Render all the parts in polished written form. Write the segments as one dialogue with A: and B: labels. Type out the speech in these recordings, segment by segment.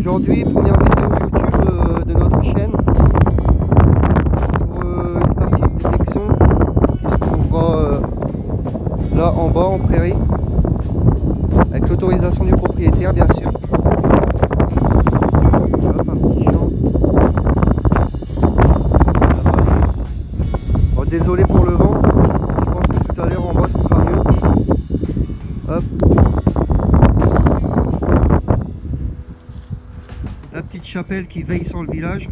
A: Aujourd'hui, première vidéo YouTube de notre chaîne pour une partie de détection qui se trouvera là en bas en prairie avec l'autorisation du propriétaire bien sûr. Hop, un petit champ. Bon, désolé pour le vent, je pense que tout à l'heure en bas ce sera mieux. Hop. La petite chapelle qui veille sur le village.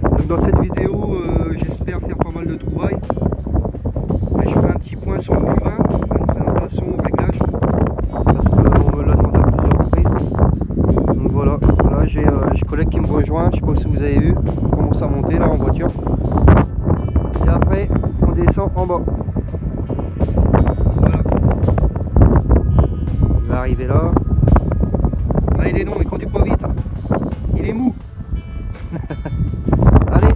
A: Donc dans cette vidéo, j'espère faire pas mal de trouvailles. Et je ferai un petit point sur le cuvain, une présentation au réglage, parce qu'on me l'a demandé à plusieurs reprises. Donc voilà, là j'ai un collègue qui me rejoint, je sais pas si vous avez vu, on commence à monter là en voiture. Et après, on descend en bas. Arrivé là. Ah, il est long, il conduit pas vite. Il est mou. Allez,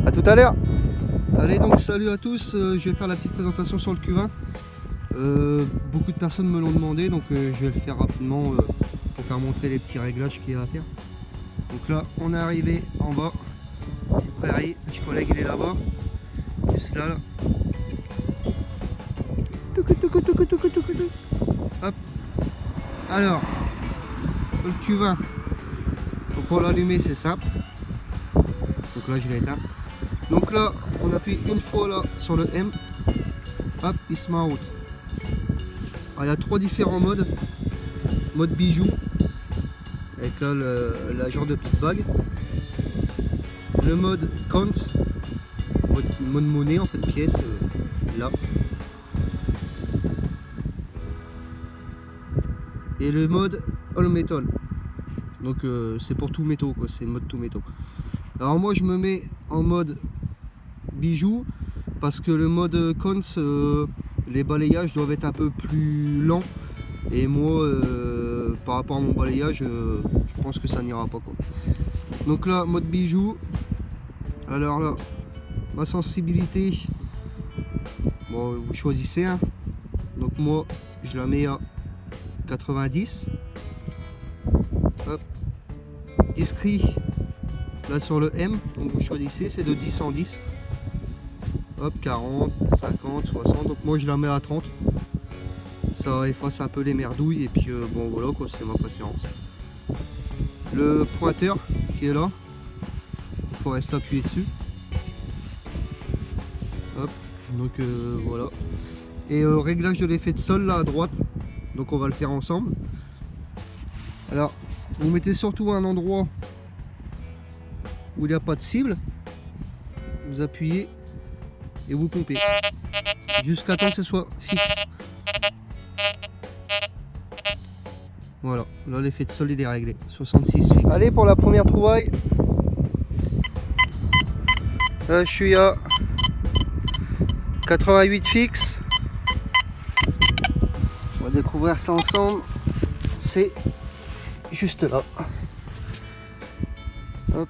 A: à tout à l'heure. Allez, donc salut à tous. Je vais faire la petite présentation sur le cuvain. Beaucoup de personnes me l'ont demandé, donc je vais le faire rapidement pour faire montrer les petits réglages qu'il y a à faire. Donc là, on est arrivé en bas. Petite prairie, petit collègue il est là-bas. Juste là. Hop. Alors, le cuvain, pour l'allumer c'est simple. Donc là je l'ai éteint. Donc là on appuie une fois là sur le M. Hop, il se met en route. Alors, il y a trois différents modes. Mode bijou, avec là la genre de petite bague. Le mode coins, mode monnaie en fait, pièce, là. Et le mode all metal, donc c'est pour tout métaux quoi, c'est le mode tout métaux. Alors moi je me mets en mode bijou parce que le mode cons, les balayages doivent être un peu plus lents et moi par rapport à mon balayage je pense que ça n'ira pas quoi. Donc là mode bijou, alors là ma sensibilité, bon vous choisissez hein. Donc moi je la mets à 90. Hop. Discret là sur le M, donc vous choisissez, c'est de 10 en 10. Hop, 40, 50, 60, donc moi je la mets à 30. Ça efface un peu les merdouilles et puis bon voilà quoi, c'est ma préférence. Le pointeur qui est là, il faut rester appuyé dessus. Hop, donc voilà. Et réglage de l'effet de sol là à droite. Donc on va le faire ensemble. Alors vous mettez surtout un endroit où il n'y a pas de cible. Vous appuyez et vous pompez jusqu'à temps que ce soit fixe. Voilà, là l'effet de sol il est réglé. 66 fixe. Allez pour la première trouvaille. Là je suis à 88 fixe. On va découvrir ça ensemble. C'est juste là. Hop.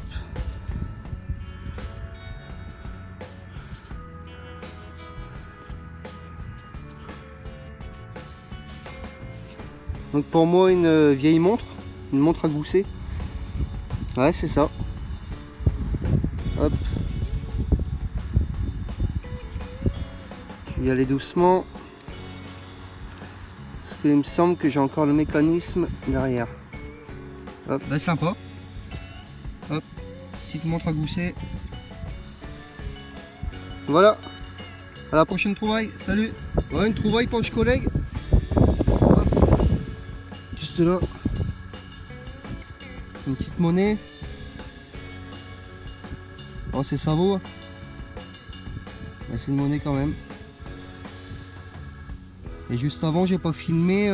A: Donc pour moi une vieille montre, une montre à gousset. Ouais c'est ça. Hop. Je vais y aller doucement. Il me semble que j'ai encore le mécanisme derrière. Hop, bah sympa. Hop, petite montre à gousset. Voilà. À la prochaine trouvaille. Salut. Voilà une trouvaille pour le collègue. Hop. Juste là. Une petite monnaie. Oh c'est savon. Mais c'est une monnaie quand même. Et juste avant j'ai pas filmé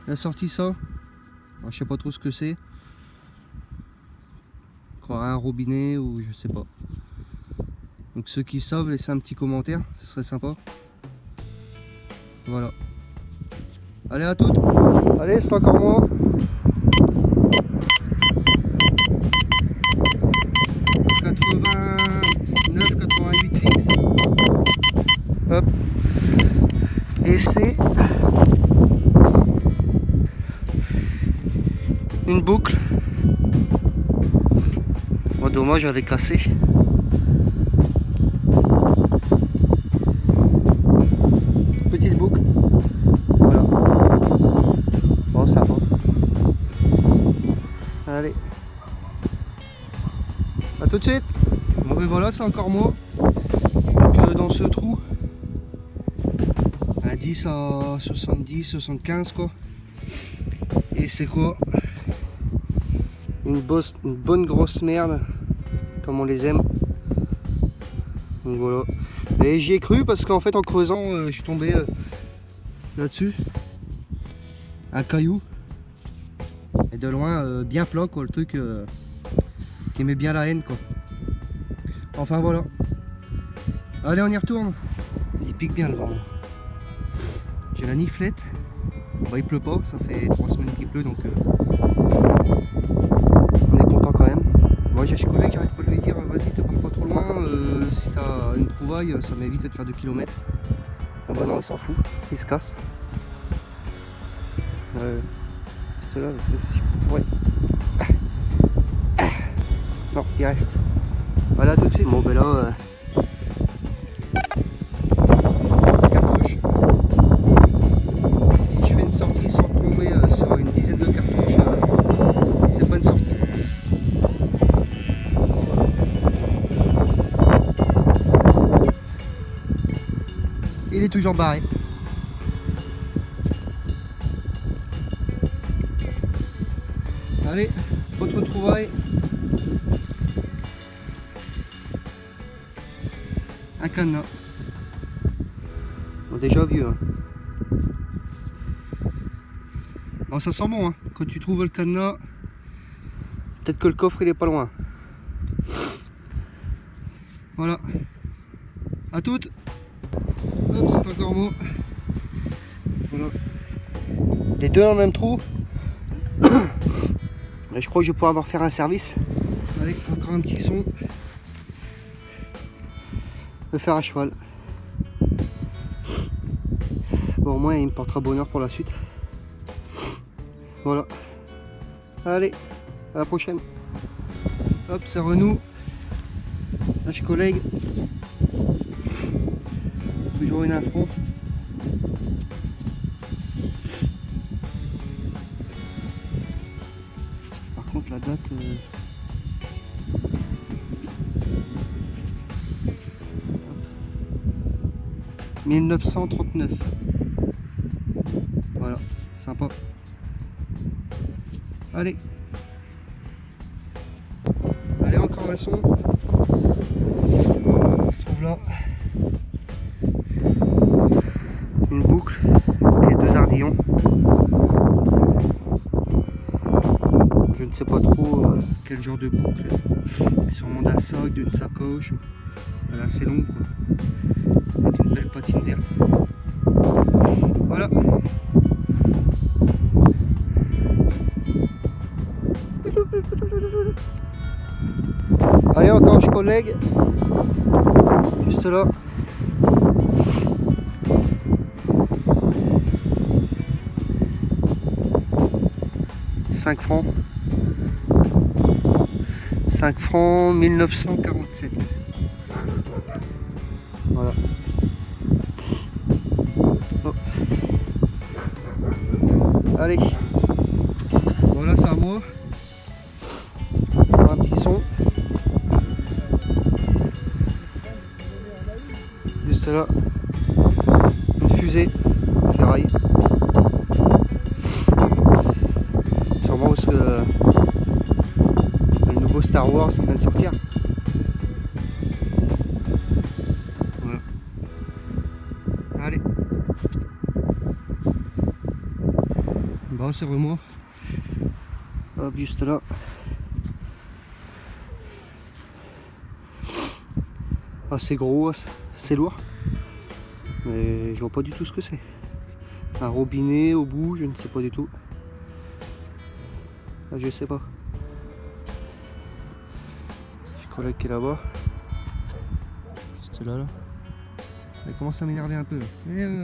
A: la sortie ça. Alors, je sais pas trop ce que c'est. Je croirais un robinet ou je sais pas. Donc ceux qui savent, laissez un petit commentaire, ce serait sympa. Voilà. Allez à toutes. Allez c'est encore moi. 89, 88 fixe. Hop. Et laisser une boucle. Bon, dommage, elle est cassée. Petite boucle. Voilà. Bon, ça va. Allez. A tout de suite. Bon, ben voilà, c'est encore moi. Donc, dans ce trou, à 10 à 70, 75 quoi. Et c'est quoi? Une bonne grosse merde, comme on les aime. Donc voilà. Et j'y ai cru parce qu'en fait en creusant, je suis tombé là-dessus. Un caillou. Et de loin, bien plat quoi, le truc qui met bien la haine quoi. Enfin voilà. Allez, on y retourne. Il pique bien le vent. J'ai la niflette. Bah, il pleut pas, ça fait 3 semaines qu'il pleut donc on est content quand même. Moi j'ai un collègue, j'arrête pas de lui dire vas-y te prends pas trop loin, si t'as une trouvaille ça m'évite de faire 2 km. Ah bah non, il s'en fout, il se casse. Juste là, ouais. Non, il reste. Voilà tout de suite. Bon ben là cartouche. Si je fais une sortie sans tomber sur une dizaine de cartouches, c'est pas une sortie. Il est toujours barré. Allez, autre trouvaille. Un cadenas. Bon, déjà vieux. Hein. Bon, ça sent bon. Hein. Quand tu trouves le cadenas, peut-être que le coffre il est pas loin. Voilà. À toutes. Hop, c'est encore beau. Voilà. Les deux dans le même trou. Là, je crois que je vais pouvoir avoir faire un service. Allez, encore un petit son. Le fer à cheval. Bon, au moins il me portera bonheur pour la suite. Voilà. Allez, à la prochaine. Hop, c'est Renaud. Lâche collègue. Toujours une info. Par contre la date 1939. Voilà, sympa. Allez. Allez, encore un son. Il se trouve là. Une boucle et 2 ardillons. Je ne sais pas trop quel genre de boucle. Sûrement d'un sac, d'une sacoche. Elle est assez longue quoi. Avec une belle patine verte. Voilà. Allez, encore je collègue. Juste là. francs. 5 francs 1947. Voilà. Oh. Allez. Voilà, c'est à moi. Un petit son. Juste là. Une fusée. Ferraille. Sûrement parce que le nouveau Star Wars vient de sortir. Voilà. Allez. Bah c'est vraiment. Hop, juste là. Ah, c'est gros, c'est lourd. Mais je vois pas du tout ce que c'est. Un robinet au bout, je ne sais pas du tout. Ah, je sais pas. Je collègue qui est là-bas. Juste là, là. Elle commence à m'énerver un peu.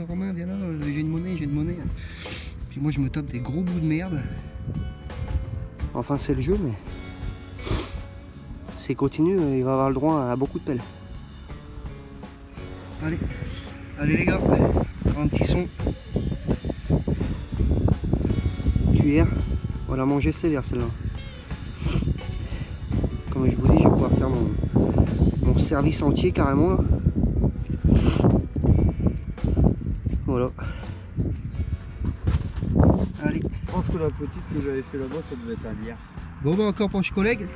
A: Romain, viens là, j'ai une monnaie, j'ai une monnaie. Puis moi je me tape des gros bouts de merde. Enfin c'est le jeu, mais c'est continu, il va avoir le droit à beaucoup de pelles. Allez, allez les gars, un petit son. Cuillère, on va la manger sévère celle-là. Comme je vous dis, je vais pouvoir faire mon service entier carrément là. Voilà. Allez.
B: Je pense que la petite que j'avais fait là-bas, ça devait être un lierre.
A: Bon bah encore proche collègue.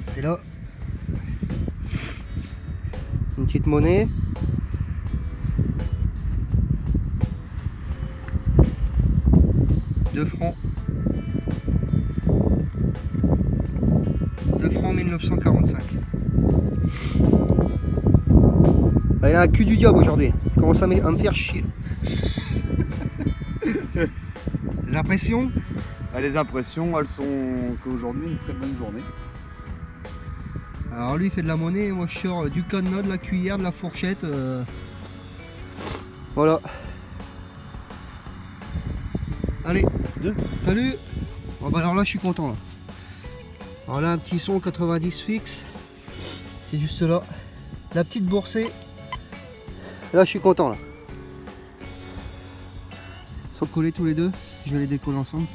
A: C'est là. Une petite monnaie. €2. 2 francs 1945. Bah, il a un cul du diable aujourd'hui. Il commence à me faire chier. Les impressions?
B: Ah, les impressions, elles sont qu'aujourd'hui une très bonne journée.
A: Alors lui il fait de la monnaie, moi je sors du cadenas, de la cuillère, de la fourchette. Voilà. Allez, salut. Bon, bah alors là je suis content là. Alors là un petit son 90 fixe. C'est juste là. La petite boursée. Là je suis content là. Ils sont collés tous les deux. Je vais les décoller ensemble.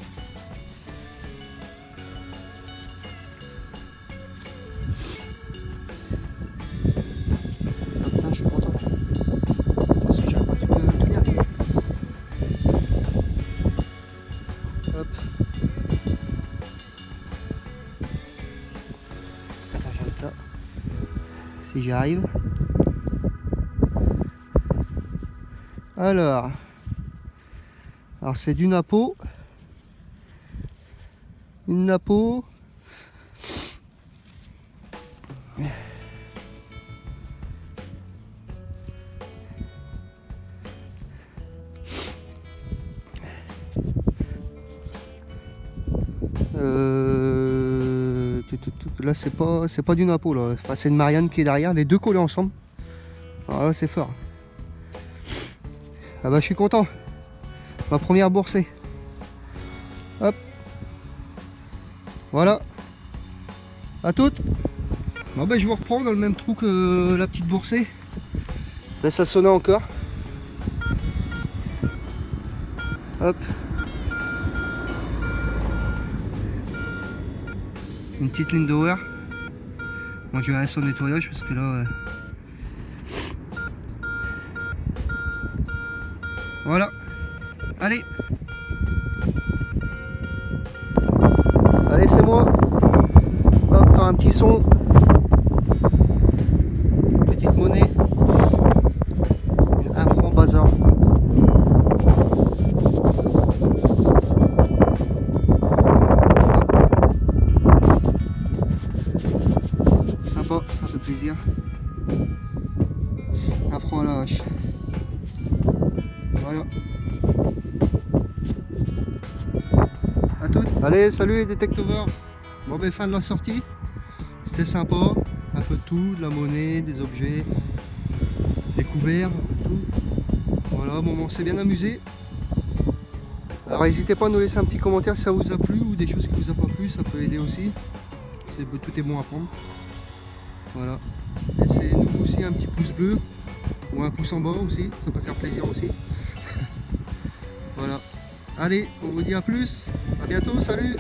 A: Je suis content. Parce que j'arrive pas tout tenir. Hop. Attends, j'arrête là. Si j'y arrive. Alors c'est du napo. Une napo. Là c'est pas du napo là. Enfin, c'est une Marianne qui est derrière, les deux collés ensemble. Alors là c'est fort. Ah bah je suis content. Ma première boursée. Hop. Voilà. À toutes. Bon bah je vous reprends dans le même trou que la petite boursée. Là ça sonnait encore. Hop. Une petite ligne d'hover. Moi je vais rester au nettoyage parce que là... Voilà. Allez. Allez c'est moi. Hop, faire un petit son. Petite monnaie. 1 franc bazar. Sympa, ça fait plaisir. 1 franc à la hache. Voilà. À toutes. Allez, salut les détectoveurs. Bon ben fin de la sortie. C'était sympa. Un peu de tout, de la monnaie, des objets, des couverts, tout. Voilà, bon, on s'est bien amusé. Alors n'hésitez pas à nous laisser un petit commentaire si ça vous a plu ou des choses qui vous a pas plu, ça peut aider aussi. Tout est bon à prendre. Voilà. Laissez-nous aussi un petit pouce bleu ou un pouce en bas aussi, ça peut faire plaisir aussi. Voilà. Allez, on vous dit à plus. À bientôt, salut.